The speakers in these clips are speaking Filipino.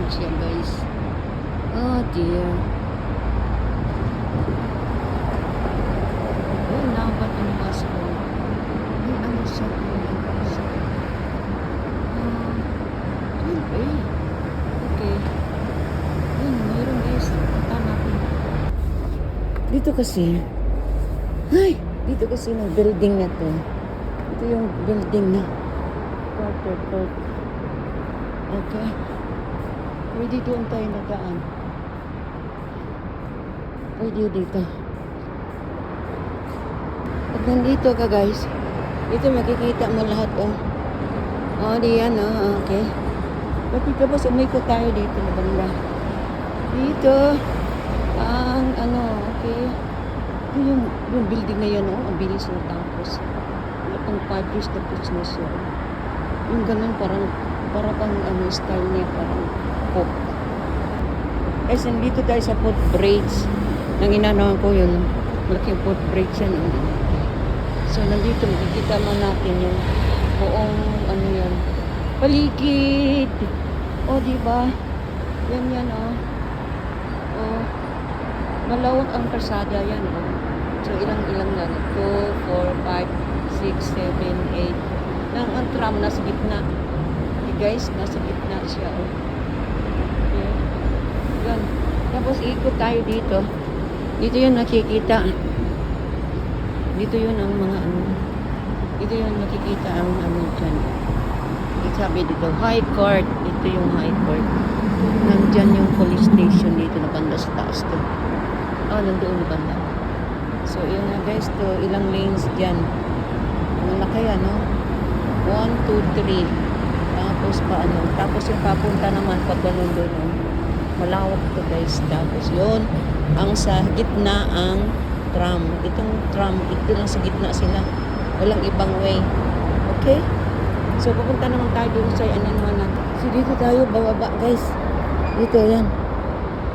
siya, guys. Oh dear. Oh, nabat ang bus ko. Ay, ano siya? Okay. Yun, mayroon guys. Punta natin. Dito kasi. Ay, dito kasi ng building na to. Ito yung building na. Quarter court. Okay. Pwede doon tayo nadaan. Pwede dito. Pag nandito ka guys, dito makikita mo lahat oh. Oh, diyan oh. Okay. Pati tapos umikot tayo dito na banda. Dito. Ang ano, okay. Ito yung building na yan oh. Ang bilis na tapos. Wala pang 5 years tapos na siya. Yung ganun parang ano style niya parang pop. Guys, nandito tayo sa footbridge. Nang inanawan ko yun, malaking footbridge yan. So, nandito, makikita man natin yung buong, ano yan, paligid. O, diba? Yan, o. O, malawak ang kalsada yan, o. So, ilang lang. 2, 4, 5, 6, 7, 8. Ang tram nasa gitna. Okay, guys, nasa gitna siya, o. Okay. Yan. Tapos, ikot tayo dito. Dito yun nakikita. Dito yun ang mga ano. Dito yun nakikita ang ano dyan. Sabi dito, High Court. Ito yung High Court. Nandyan yung police station dito na banda sa taas to. Oh, nandoon na banda. So, yun na guys to. Ilang lanes dyan. Ang laki no? 1, 2, 3. Tapos pa ano. Tapos yung papunta naman pag ganun doon. No? Malawak to guys. Tapos yun. Ang sa gitna ang tram. Itong tram, ito lang sa gitna sila. Walang ibang way. Okay? So, pupunta naman tayo dito sa Ananmanan. So, dito tayo bababa, guys. Dito, yan.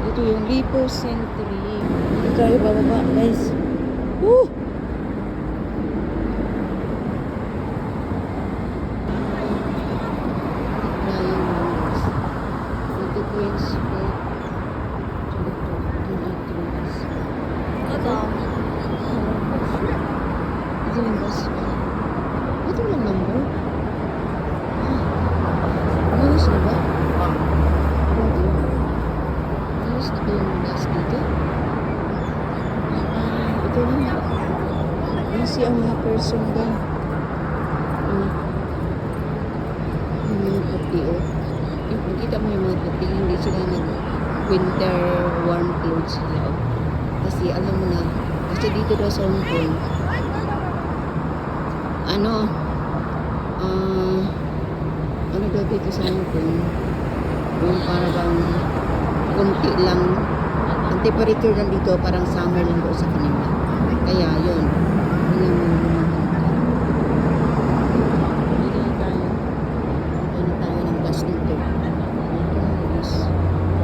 Dito yung Lipo Century. Dito tayo bababa, guys. Woo! Dito Queens Square. Ito yung bus. Ito yung number. Malis na ba? Malis na ba yung bus dito? Ito na. Nasi ang mga person ba? Yung mga puti o. Nakita mo yung mga puti. Hindi sila nag-winter warm clothes sila o. Kasi alam mo na. Kasi dito daw sa Hong Kong. Ano daw dito sa Hong Kong yung parang kunti lang ang temperature lang dito parang summer lang doon sa kanila kaya yun